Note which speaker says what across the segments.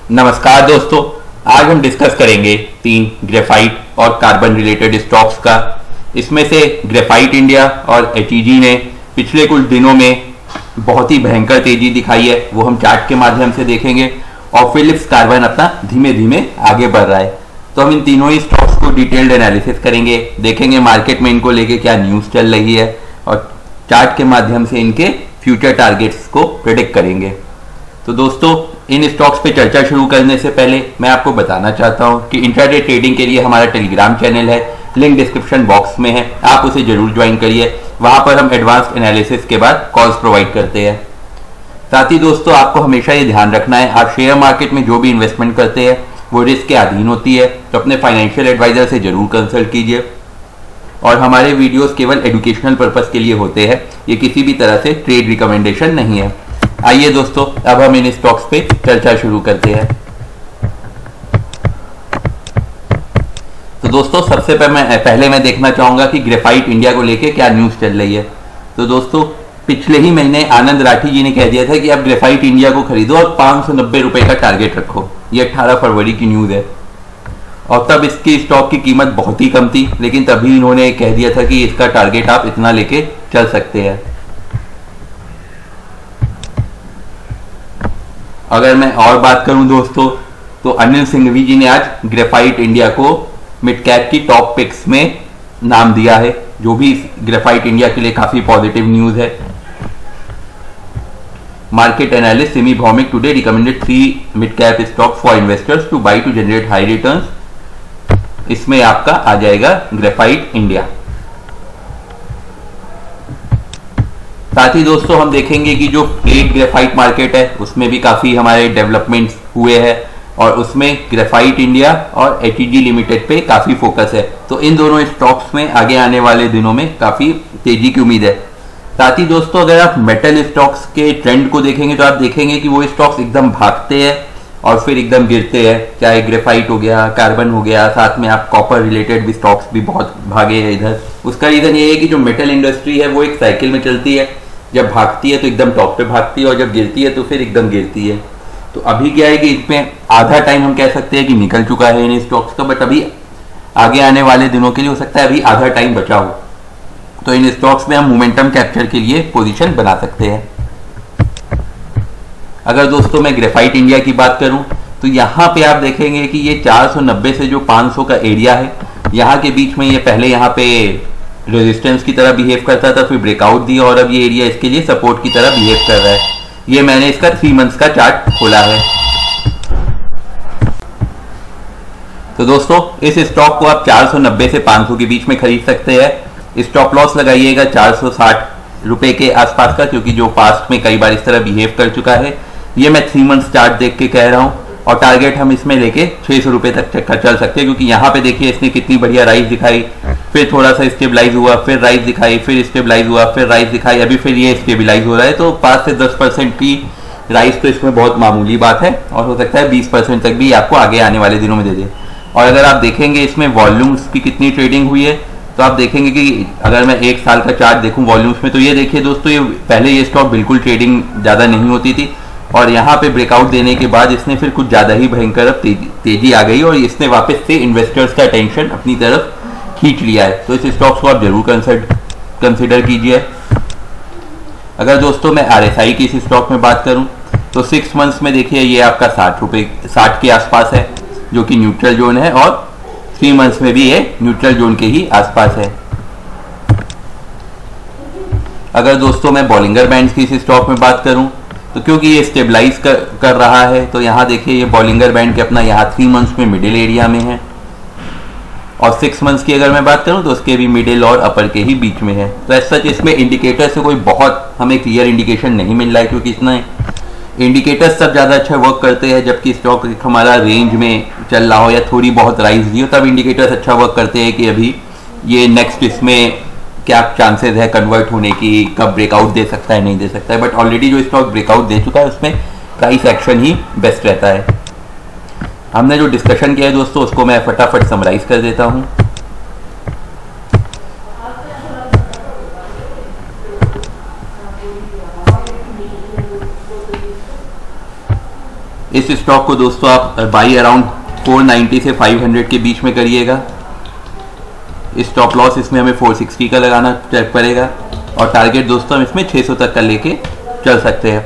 Speaker 1: नमस्कार दोस्तों, आज हम डिस्कस करेंगे तीन ग्रेफाइट और कार्बन रिलेटेड स्टॉक्स का। इसमें से ग्रेफाइट इंडिया और एचईजी ने पिछले कुछ दिनों में बहुत ही भयंकर तेजी दिखाई है, वो हम चार्ट के माध्यम से देखेंगे। और फिलिप्स कार्बन अपना धीमे धीमे आगे बढ़ रहा है। तो हम इन तीनों ही स्टॉक्स को डिटेल्ड एनालिसिस करेंगे, देखेंगे मार्केट में इनको लेके क्या न्यूज़ चल रही है और चार्ट के माध्यम से इनके फ्यूचर टारगेट्स को प्रेडिक्ट करेंगे। तो दोस्तों, इन स्टॉक्स पे चर्चा शुरू करने से पहले मैं आपको बताना चाहता हूं कि इंट्राडे ट्रेडिंग के लिए हमारा टेलीग्राम चैनल है, लिंक डिस्क्रिप्शन बॉक्स में है, आप उसे जरूर ज्वाइन करिए। वहां पर हम एडवांस्ड एनालिसिस के बाद कॉल्स प्रोवाइड करते हैं। साथ ही दोस्तों, आपको हमेशा ये ध्यान रखना है, आप शेयर मार्केट में जो भी इन्वेस्टमेंट करते हैं वो रिस्क के अधीन होती है, तो अपने फाइनेंशियल एडवाइजर से जरूर कंसल्ट कीजिए। और हमारे वीडियोस केवल एजुकेशनल पर्पस के लिए होते हैं, ये किसी भी तरह से ट्रेड रिकमेंडेशन नहीं है। आइए दोस्तों, अब हम इन स्टॉक्स पे चर्चा शुरू करते हैं। तो दोस्तों, सबसे पहले मैं देखना चाहूंगा कि ग्रेफाइट इंडिया को लेके क्या न्यूज़ चल रही है। तो दोस्तों, पिछले ही महीने आनंद राठी जी ने कह दिया था कि आप ग्रेफाइट इंडिया को खरीदो और 590 रुपए का टारगेट रखो। ये 18 फरवरी की न्यूज़ है। और तब इसकी स्टॉक की कीमत बहुत ही कम थी, लेकिन तभी इन्होंने कह दिया था कि इसका टारगेट आप इतना लेके चल सकते हैं। अगर मैं और बात करूं दोस्तों, तो अनिल सिंघवी जी ने आज ग्रेफाइट इंडिया को मिड कैप की टॉप पिक्स में नाम दिया है, जो भी ग्रेफाइट इंडिया के लिए काफी पॉजिटिव न्यूज है। Market analyst Simi Bhowmik today recommended 3 mid cap stock for investors to buy to generate high returns. इसमें आपका आ जाएगा ग्रेफाइट इंडिया। साथ ही दोस्तों, हम देखेंगे कि जो प्लेट ग्रेफाइट मार्केट है उसमें भी काफी हमारे डेवलपमेंट्स हुए हैं और उसमें ग्रेफाइट इंडिया और एचईजी लिमिटेड पे काफी फोकस है। तो इन दोनों स्टॉक्स में आगे आने वाले दिनों में काफी तेजी की उम्मीद है। साथ ही दोस्तों, अगर आप मेटल स्टॉक्स के ट्रेंड को देखेंगे तो आप देखेंगे कि वो स्टॉक्स एकदम भागते हैं और फिर एकदम गिरते हैं, चाहे ग्रेफाइट हो गया, कार्बन हो गया, साथ में आप कॉपर रिलेटेड भी स्टॉक्स भी बहुत भागे हैं इधर। उसका रीजन ये है कि जो मेटल इंडस्ट्री है वो एक साइकिल में चलती है, जब भागती है तो एकदम टॉप पे भागती है और जब गिरती है तो फिर एकदम गिरती है। तो अभी क्या है कि इसमें आधा टाइम हम कह सकते हैं कि निकल चुका है इन स्टॉक्स का, बट अभी आगे आने वाले दिनों के लिए हो सकता है अभी आधा टाइम बचा हो। तो इन स्टॉक्स में हम मोमेंटम कैप्चर के लिए पोजीशन बना सकते हैं। अगर दोस्तों मैं ग्रेफाइट इंडिया की बात करूं तो यहाँ पे आप देखेंगे कि ये 490 से जो 500 का एरिया है, यहाँ के बीच में ये पहले यहाँ पे रेजिस्टेंस की तरह बिहेव करता था, फिर ब्रेकआउट दिया और अब ये एरिया इसके लिए सपोर्ट की तरह बिहेव कर रहा है। ये मैंने इसका 3 मंथ्स का चार्ट खोला है। तो दोस्तों, इस स्टॉक को आप 490 से 500 के बीच में खरीद सकते हैं। स्टॉप लॉस लगाइएगा 460 रुपए के आसपास का, क्योंकि जो पास्ट में कई बार इस तरह बिहेव कर चुका है। ये मैं 3 मंथ्स चार्ट देख के कह रहा हूं। और टारगेट हम इसमें लेके 600 रुपए तक चल सकते हैं, क्योंकि यहाँ पे देखिए इसने कितनी बढ़िया राइज दिखाई, फिर थोड़ा सा स्टेबलाइज हुआ, फिर राइज दिखाई, फिर स्टेबलाइज हुआ, फिर राइज दिखाई, अभी फिर ये स्टेबलाइज हो रहा है। तो 5 से 10% की राइज तो इसमें बहुत मामूली बात है और हो सकता है 20% तक भी आपको आगे आने वाले दिनों में दे दे। और अगर आप देखेंगे इसमें वॉल्यूम्स की कितनी ट्रेडिंग हुई है, तो आप देखेंगे कि अगर मैं 1 साल का चार्ट देखूं वॉल्यूम्स में, तो ये देखिए दोस्तों, ये पहले ये स्टॉक बिल्कुल ट्रेडिंग ज़्यादा नहीं होती थी और यहाँ पे ब्रेकआउट देने के बाद इसने फिर कुछ ज़्यादा ही भयंकर अब तेजी आ गई और इसने वापस से इन्वेस्टर्स का अटेंशन अपनी तरफ खींच लिया है। तो इस स्टॉक्स को आप जरूर कंसिडर कीजिए। अगर दोस्तों मैं RSI की इस स्टॉक में बात करूं तो 6 मंथ्स में देखिए ये आपका 60 के आसपास है, जो कि न्यूट्रल जोन है, और 3 मंथ्स में भी ये न्यूट्रल जोन के ही आसपास है। अगर दोस्तों मैं बॉलिंगर बैंड्स की इस स्टॉक में बात करूं तो क्योंकि ये स्टेबलाइज कर रहा है, तो यहाँ देखिए ये बॉलिंगर बैंड के अपना यहाँ 3 मंथ्स में मिडिल एरिया में है और 6 मंथ्स की अगर मैं बात करूँ तो उसके भी मिडिल और अपर के ही बीच में है। तो एज सच इसमें इंडिकेटर से कोई बहुत हमें क्लियर इंडिकेशन नहीं मिल रहा है, क्योंकि इतना इंडिकेटर्स सब ज़्यादा अच्छा वर्क करते हैं जबकि स्टॉक हमारा रेंज में चल रहा हो या थोड़ी बहुत राइज दी हो, तब इंडिकेटर्स अच्छा वर्क करते हैं कि अभी ये नेक्स्ट इसमें क्या चांसेस है कन्वर्ट होने की, कब ब्रेकआउट दे सकता है, नहीं दे सकता है। बट ऑलरेडी जो स्टॉक ब्रेकआउट दे चुका है उसमें प्राइस एक्शन ही बेस्ट रहता है। हमने जो डिस्कशन किया है दोस्तों उसको मैं फटाफट समराइज कर देता हूं। इस स्टॉक को दोस्तों आप बाई अराउंड 490 से 500 के बीच में करिएगा। स्टॉप लॉस इसमें हमें 460 का लगाना पड़ेगा और टारगेट दोस्तों हम इसमें 600 तक का लेके चल सकते हैं।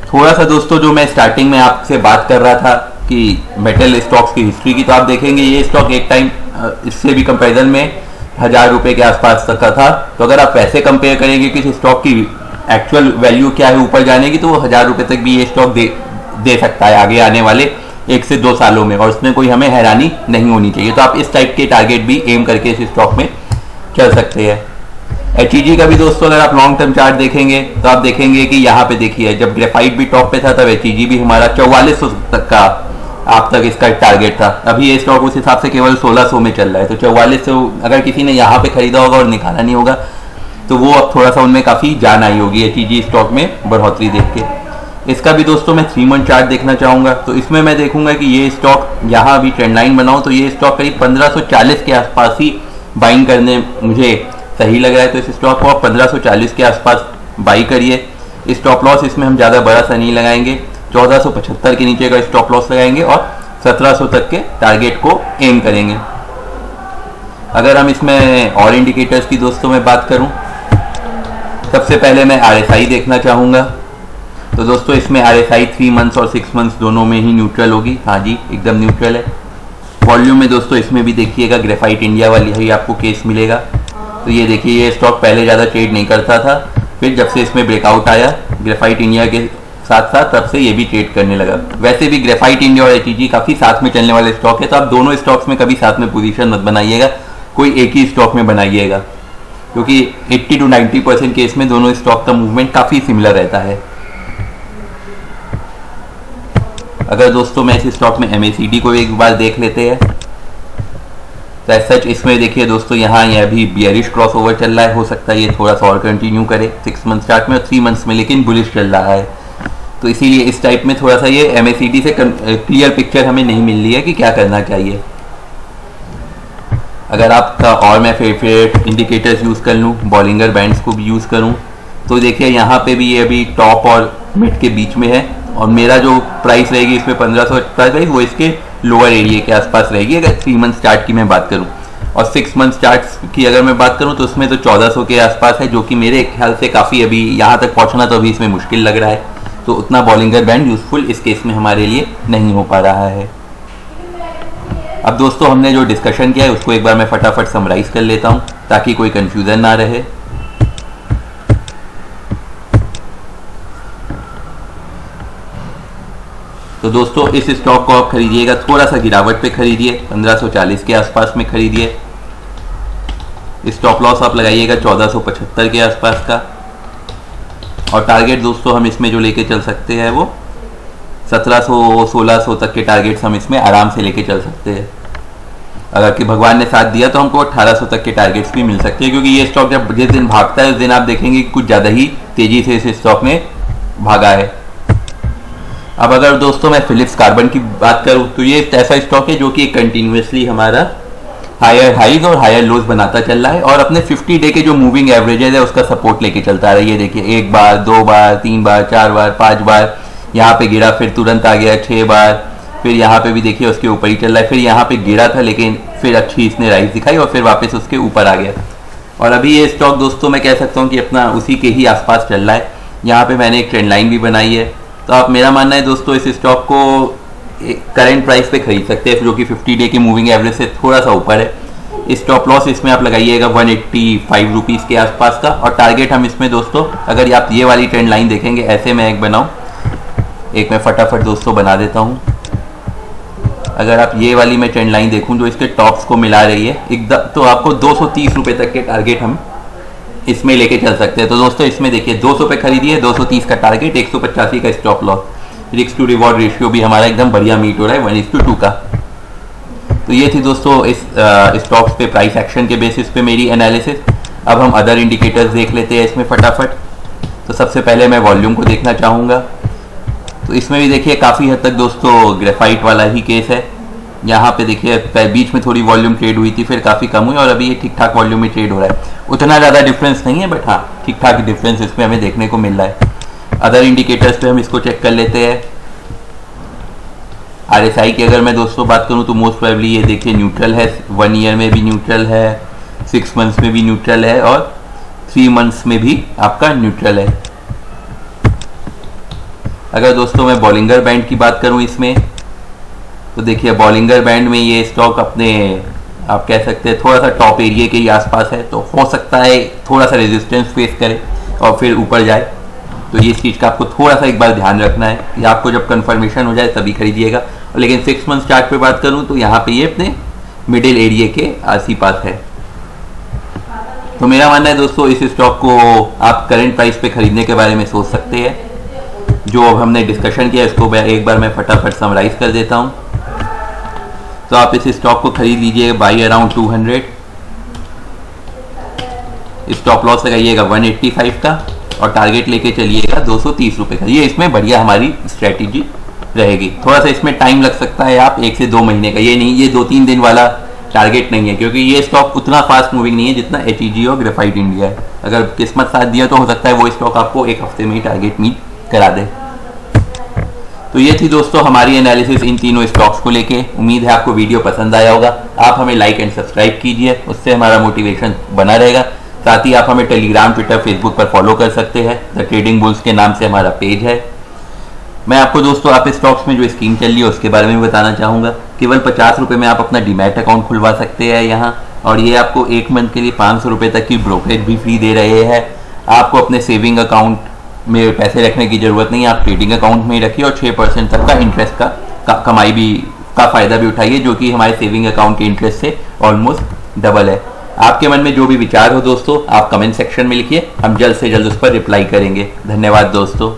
Speaker 1: थोड़ा सा दोस्तों जो मैं स्टार्टिंग में आपसे बात कर रहा था कि मेटल स्टॉक्स की हिस्ट्री की, तो आप देखेंगे ये स्टॉक एक टाइम इससे भी कंपैरिजन में 1000 रुपये के आसपास तक का था। तो अगर आप पैसे कंपेयर करेंगे कि स्टॉक की एक्चुअल वैल्यू क्या है ऊपर जाने की, तो वो 1000 रुपये तक भी ये स्टॉक दे सकता है आगे आने वाले 1 से 2 सालों में, और उसमें कोई हमें हैरानी नहीं होनी चाहिए। तो आप इस टाइप के टारगेट भी एम करके इस स्टॉक में चल सकते हैं। HEG का भी दोस्तों अगर आप लॉन्ग टर्म चार्ट देखेंगे तो आप देखेंगे कि यहाँ पे देखिए जब ग्रेफाइट भी टॉप पे था तब HEG भी हमारा 4400 तक का आप तक इसका टारगेट था। अभी ये स्टॉक उस हिसाब से केवल 1600 में चल रहा है। तो 4400 अगर किसी ने यहाँ पे खरीदा होगा और निकाला नहीं होगा तो वो अब थोड़ा सा उनमें काफ़ी जान आई होगी HEG स्टॉक में बढ़ोतरी देख के। इसका भी दोस्तों मैं 3 मंथ चार्ट देखना चाहूँगा। तो इसमें मैं देखूंगा कि ये स्टॉक यहाँ अभी ट्रेंड लाइन बनाऊँ तो ये स्टॉक करीब 1540 के आसपास ही बाइंग करने मुझे सही लग रहा है। तो इस स्टॉक को आप 1540 के आसपास बाई करिए। स्टॉप लॉस इसमें हम ज़्यादा बड़ा सा नहीं लगाएंगे, 1475 के नीचे का स्टॉप लॉस लगाएंगे और 1700 तक के टारगेट को एम करेंगे। अगर हम इसमें और इंडिकेटर्स की दोस्तों मैं बात करूं, सबसे पहले मैं RSI देखना चाहूँगा। तो दोस्तों इसमें RSI 3 मंथ्स और 6 मंथ्स दोनों में ही न्यूट्रल होगी। हाँ जी, एकदम न्यूट्रल है। वॉल्यूम में दोस्तों इसमें भी देखिएगा ग्रेफाइट इंडिया वाली ही आपको केस मिलेगा। तो ये देखिए ये स्टॉक पहले ज़्यादा ट्रेड नहीं करता था, फिर जब से इसमें ब्रेकआउट आया ग्रेफाइट इंडिया के साथ साथ तब से ये भी ट्रेड करने लगा। वैसे भी ग्रेफाइट इंडिया और HEG काफ़ी साथ में चलने वाले स्टॉक है, तो आप दोनों स्टॉक्स में कभी साथ में पोजीशन मत बनाइएगा, कोई एक ही स्टॉक में बनाइएगा, क्योंकि 80 to 90% केस में दोनों स्टॉक का मूवमेंट काफ़ी सिमिलर रहता है। अगर दोस्तों मैं इस स्टॉक में MACD को एक बार देख लेते हैं तो एज सच इसमें देखिए दोस्तों यहाँ ये अभी बियरिश क्रॉस ओवर चल रहा है, हो सकता है ये थोड़ा सा और कंटिन्यू करे 6 मंथ चार्ट में और 3 मंथ्स में, लेकिन बुलिश चल रहा है। तो इसीलिए इस टाइप में थोड़ा सा ये MACD से क्लियर पिक्चर हमें नहीं मिल रही है कि क्या करना चाहिए। अगर आपका और मैं फेवरेट इंडिकेटर्स यूज़ कर लूँ, बॉलिंगर बैंड्स को भी यूज़ करूँ, तो देखिए यहाँ पे भी ये अभी टॉप और मिड के बीच में है और मेरा जो प्राइस रहेगी इसमें 1500 प्राइस वो इसके लोअर एरिया के आसपास रहेगी अगर 3 मंथ चार्ट की मैं बात करूं। और 6 मंथ चार्ट की अगर मैं बात करूं तो उसमें तो 1400 के आसपास है, जो कि मेरे ख्याल से काफ़ी अभी यहाँ तक पहुँचना तो अभी इसमें मुश्किल लग रहा है। तो उतना बॉलिंगर बैंड यूज़फुल इस केस में हमारे लिए नहीं हो पा रहा है। अब दोस्तों हमने जो डिस्कशन किया है उसको एक बार मैं फटाफट समराइज़ कर लेता हूँ ताकि कोई कन्फ्यूज़न ना रहे। तो दोस्तों इस स्टॉक को आप खरीदिएगा, थोड़ा सा गिरावट पे खरीदिए, 1540 के आसपास में खरीदिए। स्टॉप लॉस आप लगाइएगा 1475 के आसपास का, और टारगेट दोस्तों हम इसमें जो लेके चल सकते हैं वो 1700-1600 तक के टारगेट्स हम इसमें आराम से लेके चल सकते हैं। अगर कि भगवान ने साथ दिया तो हमको 1800 तक के टारगेट्स भी मिल सकते हैं, क्योंकि ये स्टॉक जब जिस दिन भागता है उस दिन आप देखेंगे कि कुछ ज़्यादा ही तेज़ी से इस स्टॉक में भागा है। अब अगर दोस्तों मैं फिलिप्स कार्बन की बात करूं तो ये ऐसा स्टॉक है जो कि कंटिन्यूसली हमारा हायर हाइज और हायर लोज बनाता चल रहा है और अपने 50 डे के जो मूविंग एवरेजेस है उसका सपोर्ट लेके चलता है। ये देखिए 1 बार, 2 बार, 3 बार, 4 बार, 5 बार यहाँ पे गिरा, फिर तुरंत आ गया 6 बार, फिर यहाँ पे भी देखिए उसके ऊपर ही चल रहा है, फिर यहाँ पे गिरा था लेकिन फिर अच्छी इसने राइज दिखाई और फिर वापस उसके ऊपर आ गया। और अभी ये स्टॉक दोस्तों मैं कह सकता हूँ कि अपना उसी के ही आसपास चल रहा है। यहाँ पे मैंने एक ट्रेंड लाइन भी बनाई है, तो आप मेरा मानना है दोस्तों इस स्टॉक को करंट प्राइस पे खरीद सकते हैं जो कि 50 डे की मूविंग एवरेज से थोड़ा सा ऊपर है। स्टॉप लॉस इसमें आप लगाइएगा 185 रुपीज़ के आसपास का, और टारगेट हम इसमें दोस्तों अगर आप ये वाली ट्रेंड लाइन देखेंगे, ऐसे मैं एक बनाऊँ, एक मैं फटाफट दोस्तों बना देता हूँ। अगर आप ये वाली मैं ट्रेंड लाइन देखूँ जो इसके टॉप्स को मिला रही है एकदम, तो आपको 230 रुपये तक के टारगेट हम इसमें लेके चल सकते हैं। तो दोस्तों इसमें देखिए 200 पे खरीदिए, 230 का टारगेट, 185 का stop loss, risk to reward ratio भी हमारा एकदम बढ़िया मीट हो रहा है 1:2 का। तो ये थी दोस्तों इस स्टॉक्स पे प्राइस एक्शन के बेसिस पे मेरी एनालिसिस। अब हम अदर इंडिकेटर्स देख लेते हैं इसमें फटाफट। तो सबसे पहले मैं वॉल्यूम को देखना चाहूँगा। तो इसमें भी देखिए काफ़ी हद तक दोस्तों ग्रेफाइट वाला ही केस है। यहाँ पे देखिए बीच में थोड़ी वॉल्यूम ट्रेड हुई थी, फिर काफ़ी कम हुई और अभी ये ठीक ठाक वॉल्यूम में ट्रेड हो रहा है। उतना ज़्यादा डिफरेंस नहीं है, बट हाँ ठीक ठाक डिफरेंस इसमें हमें देखने को मिल रहा है। अदर इंडिकेटर्स पे हम इसको चेक कर लेते हैं। RSI की अगर मैं दोस्तों बात करूं तो मोस्ट प्रोबेबली ये देखिए न्यूट्रल है, 1 ईयर में भी न्यूट्रल है, 6 मंथ्स में भी न्यूट्रल है और 3 मंथ्स में भी आपका न्यूट्रल है। अगर दोस्तों मैं बॉलिंगर बैंड की बात करूं इसमें, तो देखिए बॉलिंगर बैंड में ये स्टॉक अपने आप कह सकते हैं थोड़ा सा टॉप एरिया के ही आसपास है, तो हो सकता है थोड़ा सा रेजिस्टेंस फेस करे और फिर ऊपर जाए। तो ये इस चीज़ का आपको थोड़ा सा एक बार ध्यान रखना है कि आपको जब कंफर्मेशन हो जाए तभी खरीदिएगा। और लेकिन 6 मंथ चार्ट पे बात करूं तो यहाँ पे ये अपने मिडिल एरिया के आस ही पास है। तो मेरा मानना है दोस्तों इस स्टॉक को आप करंट प्राइस पे खरीदने के बारे में सोच सकते हैं। जो अब हमने डिस्कशन किया इसको एक बार मैं फटाफट समराइज कर देता हूँ। तो आप इस स्टॉक को खरीद लीजिए बाई अराउंड 200, स्टॉप लॉस लगाइएगा 185 का और टारगेट लेके चलिएगा 230 रुपये का। ये इसमें बढ़िया हमारी स्ट्रेटेजी रहेगी। थोड़ा सा इसमें टाइम लग सकता है, आप 1 से 2 महीने का, ये नहीं, ये 2-3 दिन वाला टारगेट नहीं है, क्योंकि ये स्टॉक उतना फास्ट मूविंग नहीं है जितना HEG और ग्रेफाइट इंडिया है। अगर किस्मत साथ दिया तो हो सकता है वो स्टॉक आपको 1 हफ्ते में ही टारगेट मीट करा दे। तो ये थी दोस्तों हमारी एनालिसिस इन तीनों स्टॉक्स को लेके। उम्मीद है आपको वीडियो पसंद आया होगा। आप हमें लाइक एंड सब्सक्राइब कीजिए, उससे हमारा मोटिवेशन बना रहेगा। साथ ही आप हमें टेलीग्राम, ट्विटर, फेसबुक पर फॉलो कर सकते हैं। द ट्रेडिंग बुल्स के नाम से हमारा पेज है। मैं आपको दोस्तों आप स्टॉक्स में जो स्कीम चल रही है उसके बारे में बताना चाहूँगा। केवल 50 रुपये में आप अपना डीमैट अकाउंट खुलवा सकते हैं यहाँ, और ये आपको 1 मंथ के लिए 500 रुपये तक की ब्रोकरेज भी फ्री दे रहे हैं। आपको अपने सेविंग अकाउंट में पैसे रखने की ज़रूरत नहीं है, आप ट्रेडिंग अकाउंट में ही रखिए और 6% तक का इंटरेस्ट का कमाई भी का फ़ायदा भी उठाइए, जो कि हमारे सेविंग अकाउंट के इंटरेस्ट से ऑलमोस्ट डबल है। आपके मन में जो भी विचार हो दोस्तों आप कमेंट सेक्शन में लिखिए, हम जल्द से जल्द उस पर रिप्लाई करेंगे। धन्यवाद दोस्तों।